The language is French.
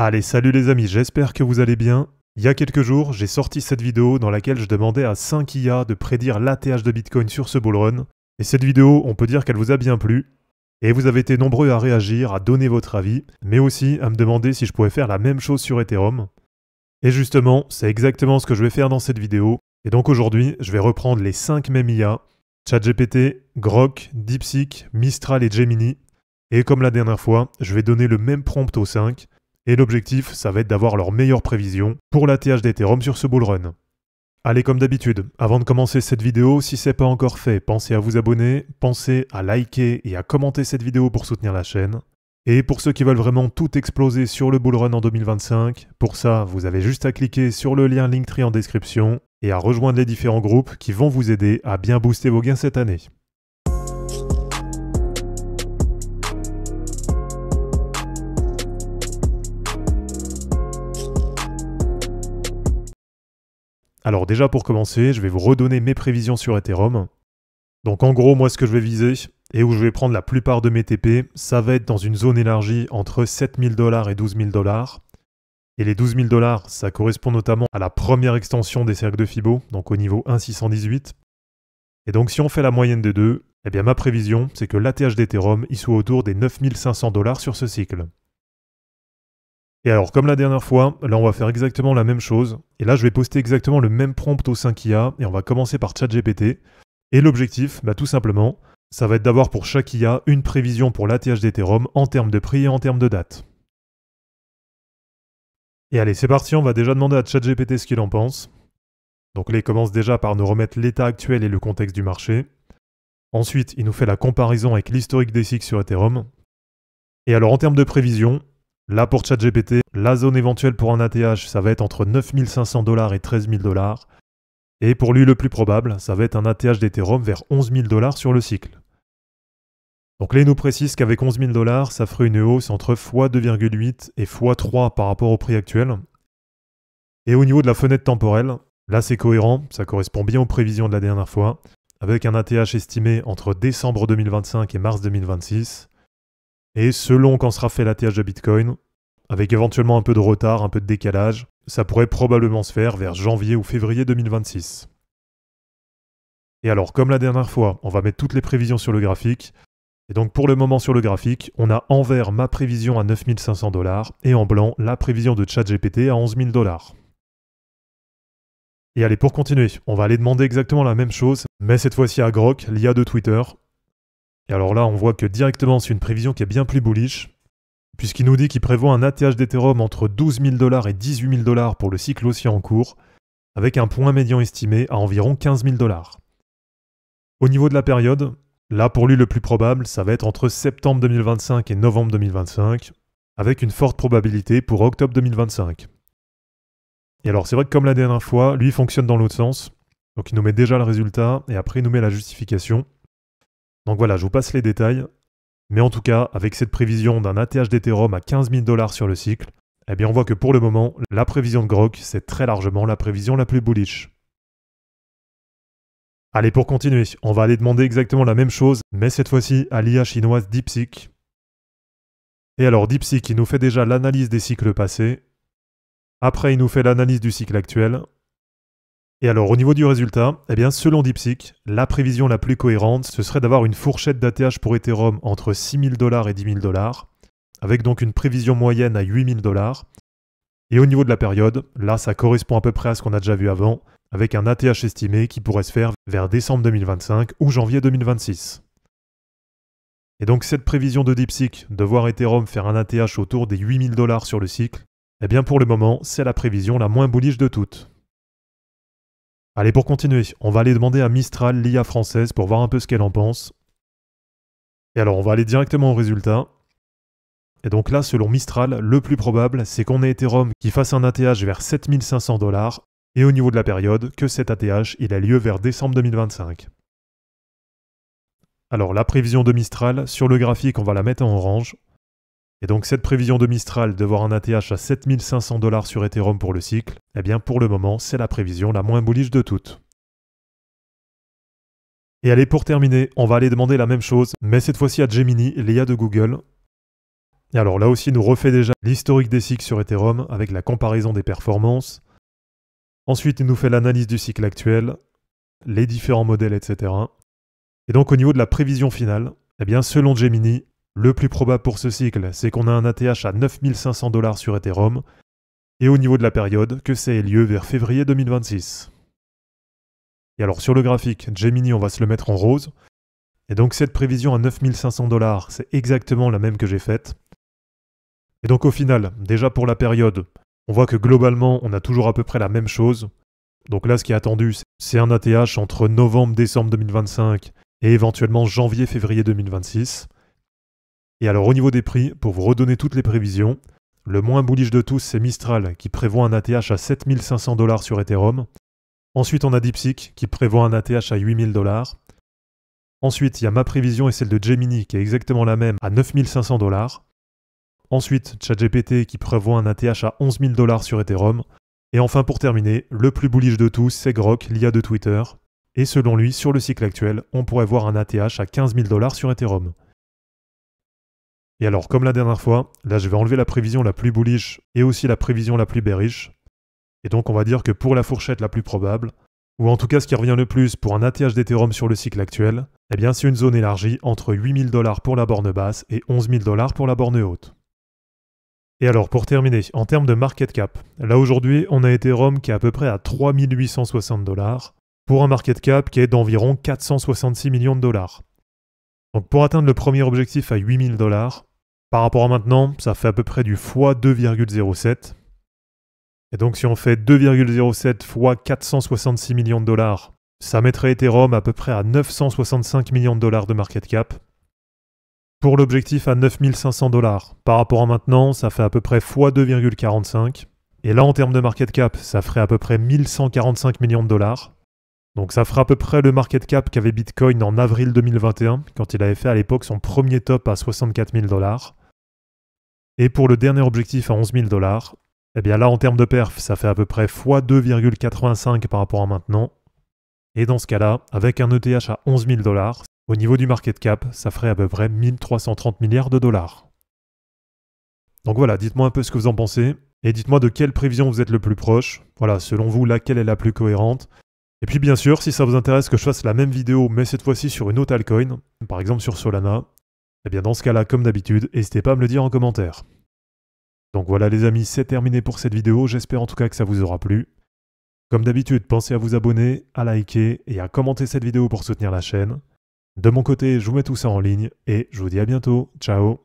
Allez, salut les amis, j'espère que vous allez bien. Il y a quelques jours, j'ai sorti cette vidéo dans laquelle je demandais à 5 IA de prédire l'ATH de Bitcoin sur ce bull run. Et cette vidéo, on peut dire qu'elle vous a bien plu. Et vous avez été nombreux à réagir, à donner votre avis, mais aussi à me demander si je pouvais faire la même chose sur Ethereum. Et justement, c'est exactement ce que je vais faire dans cette vidéo. Et donc aujourd'hui, je vais reprendre les 5 mêmes IA, ChatGPT, Grok, DeepSeek, Mistral et Gemini. Et comme la dernière fois, je vais donner le même prompt aux 5. Et l'objectif, ça va être d'avoir leurs meilleures prévisions pour l'ATH d'Ethereum sur ce bull run. Allez, comme d'habitude, avant de commencer cette vidéo, si ce n'est pas encore fait, pensez à vous abonner, pensez à liker et à commenter cette vidéo pour soutenir la chaîne. Et pour ceux qui veulent vraiment tout exploser sur le bull run en 2025, pour ça, vous avez juste à cliquer sur le lien Linktree en description et à rejoindre les différents groupes qui vont vous aider à bien booster vos gains cette année. Alors déjà pour commencer, je vais vous redonner mes prévisions sur Ethereum. Donc en gros, moi ce que je vais viser, et où je vais prendre la plupart de mes TP, ça va être dans une zone élargie entre 7 000 $ et 12 000 $. Et les 12 000 $, ça correspond notamment à la première extension des cercles de Fibo, donc au niveau 1,618. Et donc si on fait la moyenne des deux, eh bien ma prévision, c'est que l'ATH d'Ethereum y soit autour des 9 500 $ sur ce cycle. Et alors, comme la dernière fois, là on va faire exactement la même chose. Et là je vais poster exactement le même prompt aux 5 IA et on va commencer par ChatGPT. Et l'objectif, tout simplement, ça va être d'avoir pour chaque IA une prévision pour l'ATH d'Ethereum en termes de prix et en termes de date. Et allez, c'est parti, on va déjà demander à ChatGPT ce qu'il en pense. Donc là il commence déjà par nous remettre l'état actuel et le contexte du marché. Ensuite, il nous fait la comparaison avec l'historique des cycles sur Ethereum. Et alors en termes de prévision, là pour ChatGPT, la zone éventuelle pour un ATH, ça va être entre 9 500 $ et 13 000 $. Et pour lui le plus probable, ça va être un ATH d'Ethereum vers 11 000 $ sur le cycle. Donc là il nous précise qu'avec 11 000 $, ça ferait une hausse entre x2,8 et x3 par rapport au prix actuel. Et au niveau de la fenêtre temporelle, là c'est cohérent, ça correspond bien aux prévisions de la dernière fois, avec un ATH estimé entre décembre 2025 et mars 2026. Et selon quand sera fait l'ATH de Bitcoin, avec éventuellement un peu de retard, un peu de décalage, ça pourrait probablement se faire vers janvier ou février 2026. Et alors, comme la dernière fois, on va mettre toutes les prévisions sur le graphique. Et donc pour le moment sur le graphique, on a en vert ma prévision à 9 500 $ et en blanc la prévision de ChatGPT à 11 000 $. Et allez, pour continuer, on va aller demander exactement la même chose, mais cette fois-ci à Grok, l'IA de Twitter. Et alors là, on voit que directement, c'est une prévision qui est bien plus bullish, puisqu'il nous dit qu'il prévoit un ATH d'Ethereum entre 12 000 $ et 18 000 $ pour le cycle haussier en cours, avec un point médian estimé à environ 15 000 $. Au niveau de la période, là pour lui le plus probable, ça va être entre septembre 2025 et novembre 2025, avec une forte probabilité pour octobre 2025. Et alors c'est vrai que comme la dernière fois, lui fonctionne dans l'autre sens, donc il nous met déjà le résultat et après il nous met la justification. Donc voilà, je vous passe les détails. Mais en tout cas, avec cette prévision d'un ATH d'Ethereum à 15 000 $ sur le cycle, eh bien on voit que pour le moment, la prévision de Grok, c'est très largement la prévision la plus bullish. Allez, pour continuer, on va aller demander exactement la même chose, mais cette fois-ci à l'IA chinoise DeepSeek. Et alors DeepSeek, il nous fait déjà l'analyse des cycles passés. Après, il nous fait l'analyse du cycle actuel. Et alors au niveau du résultat, eh bien selon DeepSeek, la prévision la plus cohérente, ce serait d'avoir une fourchette d'ATH pour Ethereum entre 6 000 $ et 10 000 $, avec donc une prévision moyenne à 8 000 $. Et au niveau de la période, là ça correspond à peu près à ce qu'on a déjà vu avant, avec un ATH estimé qui pourrait se faire vers décembre 2025 ou janvier 2026. Et donc cette prévision de DeepSeek de voir Ethereum faire un ATH autour des 8 000 $ sur le cycle, eh bien pour le moment, c'est la prévision la moins bullish de toutes. Allez, pour continuer, on va aller demander à Mistral, l'IA française, pour voir un peu ce qu'elle en pense. Et alors, on va aller directement au résultat. Et donc là, selon Mistral, le plus probable, c'est qu'on ait Ethereum qui fasse un ATH vers 7 500 $, et au niveau de la période, que cet ATH, il a lieu vers décembre 2025. Alors, la prévision de Mistral, sur le graphique, on va la mettre en orange. Et donc cette prévision de Mistral de voir un ATH à 7 500 $ sur Ethereum pour le cycle, eh bien pour le moment, c'est la prévision la moins bullish de toutes. Et allez, pour terminer, on va aller demander la même chose, mais cette fois-ci à Gemini, l'IA de Google. Et alors là aussi, il nous refait déjà l'historique des cycles sur Ethereum avec la comparaison des performances. Ensuite, il nous fait l'analyse du cycle actuel, les différents modèles, etc. Et donc au niveau de la prévision finale, eh bien selon Gemini, le plus probable pour ce cycle, c'est qu'on a un ATH à 9500 $ sur Ethereum, et au niveau de la période, que ça ait lieu vers février 2026. Et alors sur le graphique, Gemini, on va se le mettre en rose. Et donc cette prévision à 9500 $, c'est exactement la même que j'ai faite. Et donc au final, déjà pour la période, on voit que globalement, on a toujours à peu près la même chose. Donc là, ce qui est attendu, c'est un ATH entre novembre-décembre 2025 et éventuellement janvier-février 2026. Et alors au niveau des prix, pour vous redonner toutes les prévisions, le moins bullish de tous, c'est Mistral qui prévoit un ATH à 7500 $ sur Ethereum. Ensuite, on a DeepSeek qui prévoit un ATH à 8000 $. Ensuite, il y a ma prévision et celle de Gemini qui est exactement la même à 9500 $. Ensuite, ChatGPT qui prévoit un ATH à 11 000 $ sur Ethereum. Et enfin, pour terminer, le plus bullish de tous, c'est Grok, l'IA de Twitter. Et selon lui, sur le cycle actuel, on pourrait voir un ATH à 15 000 $ sur Ethereum. Et alors, comme la dernière fois, là je vais enlever la prévision la plus bullish et aussi la prévision la plus bearish. Et donc on va dire que pour la fourchette la plus probable, ou en tout cas ce qui revient le plus pour un ATH d'Ethereum sur le cycle actuel, eh bien c'est une zone élargie entre 8 000 $ pour la borne basse et 11 000 $ pour la borne haute. Et alors pour terminer, en termes de market cap, là aujourd'hui on a Ethereum qui est à peu près à 3 860 $, pour un market cap qui est d'environ 466 millions de dollars. Donc pour atteindre le premier objectif à 8 000 $, par rapport à maintenant, ça fait à peu près du x 2,07. Et donc si on fait 2,07 fois 466 millions de dollars, ça mettrait Ethereum à peu près à 965 millions de dollars de market cap. Pour l'objectif à 9500 $, par rapport à maintenant, ça fait à peu près x 2,45. Et là en termes de market cap, ça ferait à peu près 1145 millions de dollars. Donc ça fera à peu près le market cap qu'avait Bitcoin en avril 2021, quand il avait fait à l'époque son premier top à 64 000 $. Et pour le dernier objectif à 11 000 $, eh bien là en termes de perf, ça fait à peu près x 2,85 par rapport à maintenant. Et dans ce cas-là, avec un ETH à 11 000 $, au niveau du market cap, ça ferait à peu près 1330 milliards de dollars. Donc voilà, dites-moi un peu ce que vous en pensez, et dites-moi de quelle prévision vous êtes le plus proche. Voilà, selon vous, laquelle est la plus cohérente. Et puis bien sûr, si ça vous intéresse que je fasse la même vidéo, mais cette fois-ci sur une autre altcoin, par exemple sur Solana, eh bien dans ce cas-là, comme d'habitude, n'hésitez pas à me le dire en commentaire. Donc voilà les amis, c'est terminé pour cette vidéo, j'espère en tout cas que ça vous aura plu. Comme d'habitude, pensez à vous abonner, à liker et à commenter cette vidéo pour soutenir la chaîne. De mon côté, je vous mets tout ça en ligne et je vous dis à bientôt, ciao.